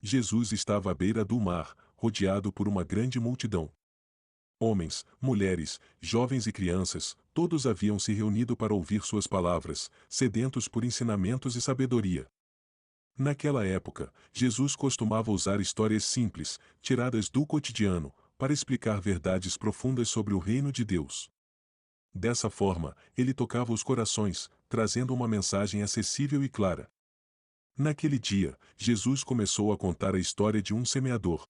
Jesus estava à beira do mar, rodeado por uma grande multidão. Homens, mulheres, jovens e crianças, todos haviam se reunido para ouvir suas palavras, sedentos por ensinamentos e sabedoria. Naquela época, Jesus costumava usar histórias simples, tiradas do cotidiano, para explicar verdades profundas sobre o reino de Deus. Dessa forma, ele tocava os corações, trazendo uma mensagem acessível e clara. Naquele dia, Jesus começou a contar a história de um semeador.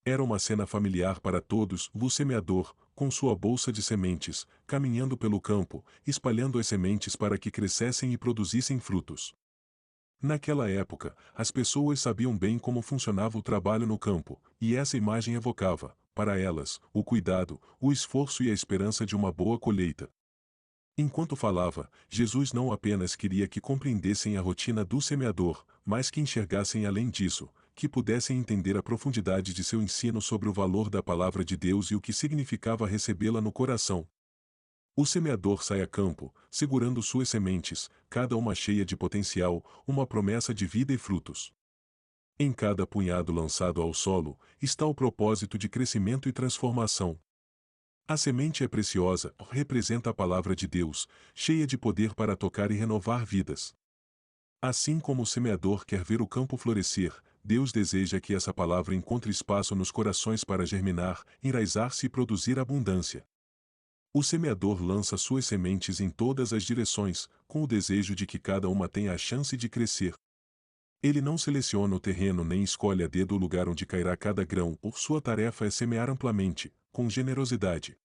Era uma cena familiar para todos: o semeador, com sua bolsa de sementes, caminhando pelo campo, espalhando as sementes para que crescessem e produzissem frutos. Naquela época, as pessoas sabiam bem como funcionava o trabalho no campo, e essa imagem evocava, para elas, o cuidado, o esforço e a esperança de uma boa colheita. Enquanto falava, Jesus não apenas queria que compreendessem a rotina do semeador, mas que enxergassem além disso, que pudessem entender a profundidade de seu ensino sobre o valor da palavra de Deus e o que significava recebê-la no coração. O semeador sai a campo, segurando suas sementes, cada uma cheia de potencial, uma promessa de vida e frutos. Em cada punhado lançado ao solo, está o propósito de crescimento e transformação. A semente é preciosa, representa a palavra de Deus, cheia de poder para tocar e renovar vidas. Assim como o semeador quer ver o campo florescer, Deus deseja que essa palavra encontre espaço nos corações para germinar, enraizar-se e produzir abundância. O semeador lança suas sementes em todas as direções, com o desejo de que cada uma tenha a chance de crescer. Ele não seleciona o terreno nem escolhe a dedo o lugar onde cairá cada grão, por sua tarefa é semear amplamente, com generosidade.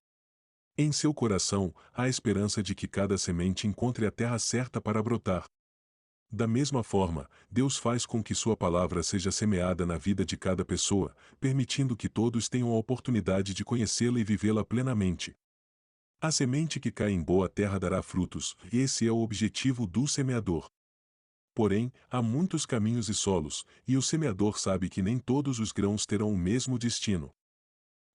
Em seu coração, há a esperança de que cada semente encontre a terra certa para brotar. Da mesma forma, Deus faz com que sua palavra seja semeada na vida de cada pessoa, permitindo que todos tenham a oportunidade de conhecê-la e vivê-la plenamente. A semente que cai em boa terra dará frutos, e esse é o objetivo do semeador. Porém, há muitos caminhos e solos, e o semeador sabe que nem todos os grãos terão o mesmo destino.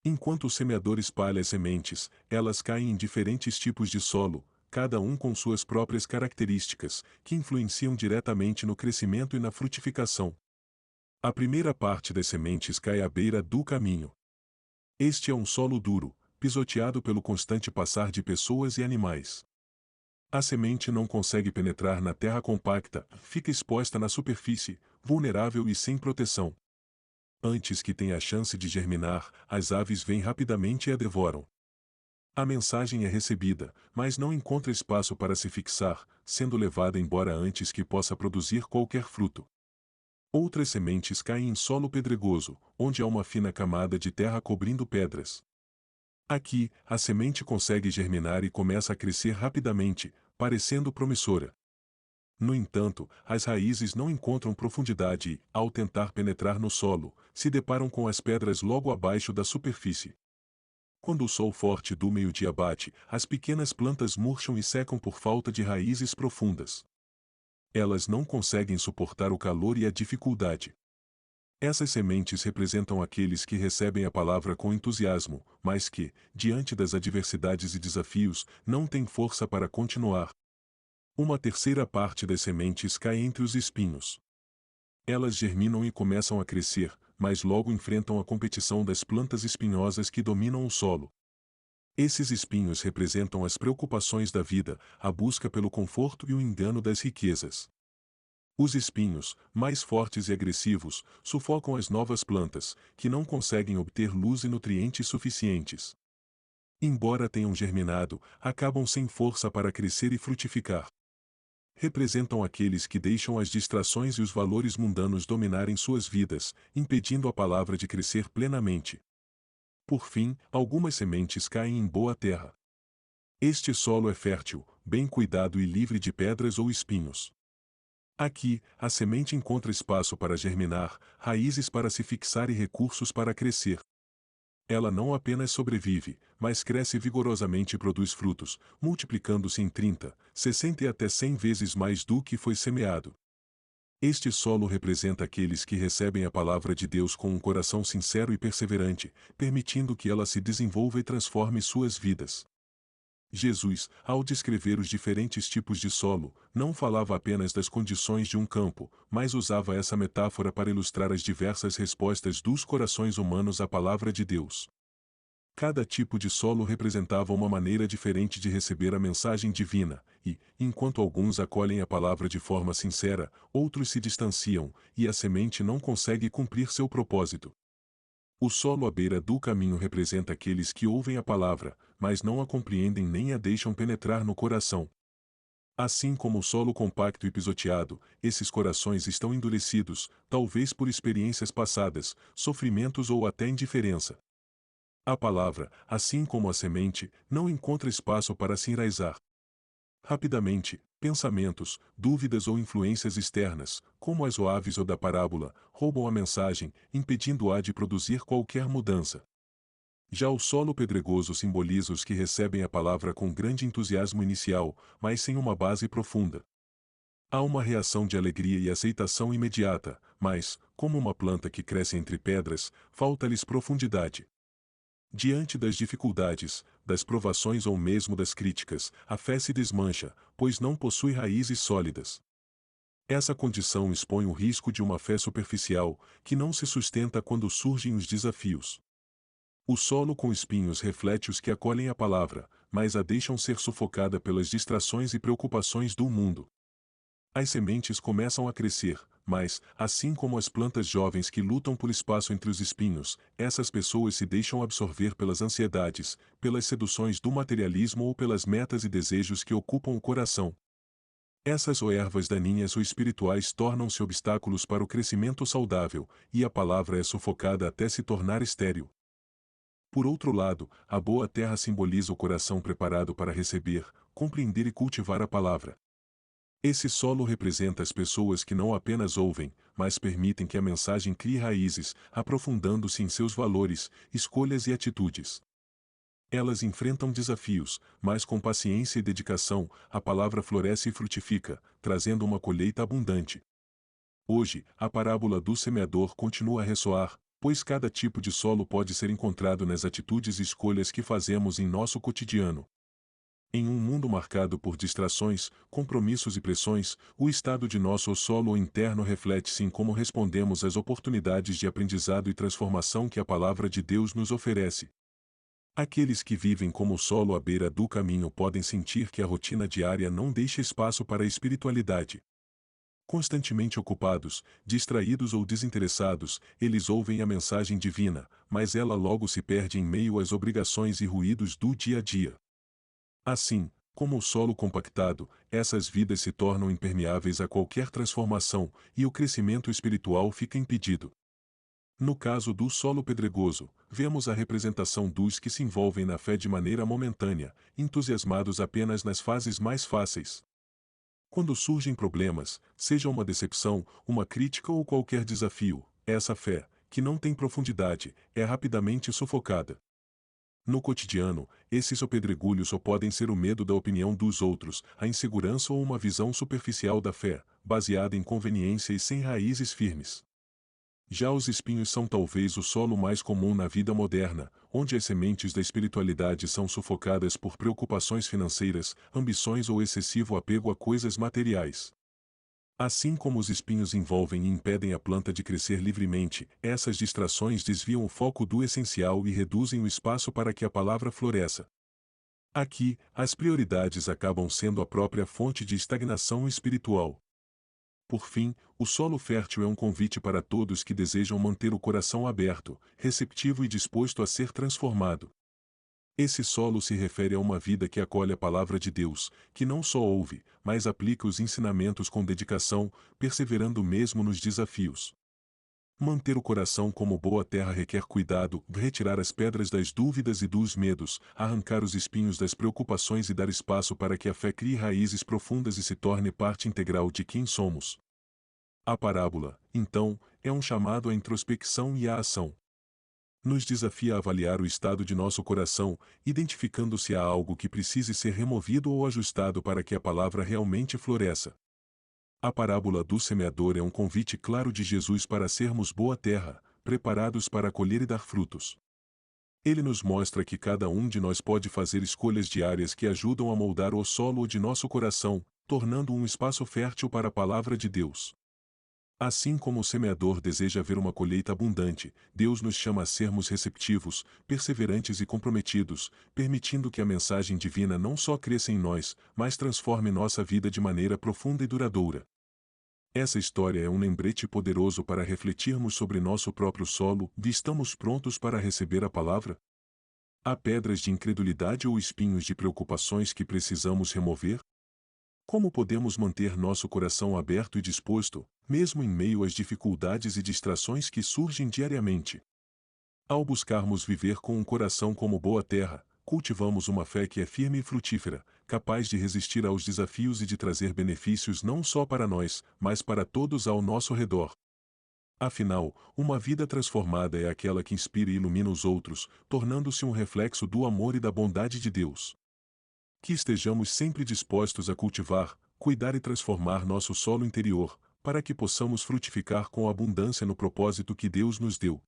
Enquanto o semeador espalha as sementes, elas caem em diferentes tipos de solo, cada um com suas próprias características, que influenciam diretamente no crescimento e na frutificação. A primeira parte das sementes cai à beira do caminho. Este é um solo duro, pisoteado pelo constante passar de pessoas e animais. A semente não consegue penetrar na terra compacta, fica exposta na superfície, vulnerável e sem proteção. Antes que tenha a chance de germinar, as aves vêm rapidamente e a devoram. A mensagem é recebida, mas não encontra espaço para se fixar, sendo levada embora antes que possa produzir qualquer fruto. Outras sementes caem em solo pedregoso, onde há uma fina camada de terra cobrindo pedras. Aqui, a semente consegue germinar e começa a crescer rapidamente, parecendo promissora. No entanto, as raízes não encontram profundidade e, ao tentar penetrar no solo, se deparam com as pedras logo abaixo da superfície. Quando o sol forte do meio-dia bate, as pequenas plantas murcham e secam por falta de raízes profundas. Elas não conseguem suportar o calor e a dificuldade. Essas sementes representam aqueles que recebem a palavra com entusiasmo, mas que, diante das adversidades e desafios, não têm força para continuar. Uma terceira parte das sementes cai entre os espinhos. Elas germinam e começam a crescer, mas logo enfrentam a competição das plantas espinhosas que dominam o solo. Esses espinhos representam as preocupações da vida, a busca pelo conforto e o engano das riquezas. Os espinhos, mais fortes e agressivos, sufocam as novas plantas, que não conseguem obter luz e nutrientes suficientes. Embora tenham germinado, acabam sem força para crescer e frutificar. Representam aqueles que deixam as distrações e os valores mundanos dominarem suas vidas, impedindo a palavra de crescer plenamente. Por fim, algumas sementes caem em boa terra. Este solo é fértil, bem cuidado e livre de pedras ou espinhos. Aqui, a semente encontra espaço para germinar, raízes para se fixar e recursos para crescer. Ela não apenas sobrevive, mas cresce vigorosamente e produz frutos, multiplicando-se em 30, 60 e até 100 vezes mais do que foi semeado. Este solo representa aqueles que recebem a palavra de Deus com um coração sincero e perseverante, permitindo que ela se desenvolva e transforme suas vidas. Jesus, ao descrever os diferentes tipos de solo, não falava apenas das condições de um campo, mas usava essa metáfora para ilustrar as diversas respostas dos corações humanos à palavra de Deus. Cada tipo de solo representava uma maneira diferente de receber a mensagem divina, e, enquanto alguns acolhem a palavra de forma sincera, outros se distanciam, e a semente não consegue cumprir seu propósito. O solo à beira do caminho representa aqueles que ouvem a palavra, mas não a compreendem nem a deixam penetrar no coração. Assim como o solo compacto e pisoteado, esses corações estão endurecidos, talvez por experiências passadas, sofrimentos ou até indiferença. A palavra, assim como a semente, não encontra espaço para se enraizar. Rapidamente, pensamentos, dúvidas ou influências externas, como as oaves ou da parábola, roubam a mensagem, impedindo-a de produzir qualquer mudança. Já o solo pedregoso simboliza os que recebem a palavra com grande entusiasmo inicial, mas sem uma base profunda. Há uma reação de alegria e aceitação imediata, mas, como uma planta que cresce entre pedras, falta-lhes profundidade. Diante das dificuldades, das provações ou mesmo das críticas, a fé se desmancha, pois não possui raízes sólidas. Essa condição expõe o risco de uma fé superficial, que não se sustenta quando surgem os desafios. O solo com espinhos reflete os que acolhem a palavra, mas a deixam ser sufocada pelas distrações e preocupações do mundo. As sementes começam a crescer, mas, assim como as plantas jovens que lutam por espaço entre os espinhos, essas pessoas se deixam absorver pelas ansiedades, pelas seduções do materialismo ou pelas metas e desejos que ocupam o coração. Essas ou ervas daninhas ou espirituais tornam-se obstáculos para o crescimento saudável, e a palavra é sufocada até se tornar estéril. Por outro lado, a boa terra simboliza o coração preparado para receber, compreender e cultivar a palavra. Esse solo representa as pessoas que não apenas ouvem, mas permitem que a mensagem crie raízes, aprofundando-se em seus valores, escolhas e atitudes. Elas enfrentam desafios, mas com paciência e dedicação, a palavra floresce e frutifica, trazendo uma colheita abundante. Hoje, a parábola do semeador continua a ressoar, pois cada tipo de solo pode ser encontrado nas atitudes e escolhas que fazemos em nosso cotidiano. Em um mundo marcado por distrações, compromissos e pressões, o estado de nosso solo interno reflete-se em como respondemos às oportunidades de aprendizado e transformação que a palavra de Deus nos oferece. Aqueles que vivem como o solo à beira do caminho podem sentir que a rotina diária não deixa espaço para a espiritualidade. Constantemente ocupados, distraídos ou desinteressados, eles ouvem a mensagem divina, mas ela logo se perde em meio às obrigações e ruídos do dia a dia. Assim, como o solo compactado, essas vidas se tornam impermeáveis a qualquer transformação, e o crescimento espiritual fica impedido. No caso do solo pedregoso, vemos a representação dos que se envolvem na fé de maneira momentânea, entusiasmados apenas nas fases mais fáceis. Quando surgem problemas, seja uma decepção, uma crítica ou qualquer desafio, essa fé, que não tem profundidade, é rapidamente sufocada. No cotidiano, esses pedregulhos só podem ser o medo da opinião dos outros, a insegurança ou uma visão superficial da fé, baseada em conveniência e sem raízes firmes. Já os espinhos são talvez o solo mais comum na vida moderna, onde as sementes da espiritualidade são sufocadas por preocupações financeiras, ambições ou excessivo apego a coisas materiais. Assim como os espinhos envolvem e impedem a planta de crescer livremente, essas distrações desviam o foco do essencial e reduzem o espaço para que a palavra floresça. Aqui, as prioridades acabam sendo a própria fonte de estagnação espiritual. Por fim, o solo fértil é um convite para todos que desejam manter o coração aberto, receptivo e disposto a ser transformado. Esse solo se refere a uma vida que acolhe a palavra de Deus, que não só ouve, mas aplica os ensinamentos com dedicação, perseverando mesmo nos desafios. Manter o coração como boa terra requer cuidado, retirar as pedras das dúvidas e dos medos, arrancar os espinhos das preocupações e dar espaço para que a fé crie raízes profundas e se torne parte integral de quem somos. A parábola, então, é um chamado à introspecção e à ação. Nos desafia a avaliar o estado de nosso coração, identificando se há algo que precise ser removido ou ajustado para que a palavra realmente floresça. A parábola do semeador é um convite claro de Jesus para sermos boa terra, preparados para colher e dar frutos. Ele nos mostra que cada um de nós pode fazer escolhas diárias que ajudam a moldar o solo de nosso coração, tornando um espaço fértil para a palavra de Deus. Assim como o semeador deseja ver uma colheita abundante, Deus nos chama a sermos receptivos, perseverantes e comprometidos, permitindo que a mensagem divina não só cresça em nós, mas transforme nossa vida de maneira profunda e duradoura. Essa história é um lembrete poderoso para refletirmos sobre nosso próprio solo e estamos prontos para receber a palavra? Há pedras de incredulidade ou espinhos de preocupações que precisamos remover? Como podemos manter nosso coração aberto e disposto, mesmo em meio às dificuldades e distrações que surgem diariamente? Ao buscarmos viver com um coração como boa terra, cultivamos uma fé que é firme e frutífera, capaz de resistir aos desafios e de trazer benefícios não só para nós, mas para todos ao nosso redor. Afinal, uma vida transformada é aquela que inspira e ilumina os outros, tornando-se um reflexo do amor e da bondade de Deus. Que estejamos sempre dispostos a cultivar, cuidar e transformar nosso solo interior, para que possamos frutificar com abundância no propósito que Deus nos deu.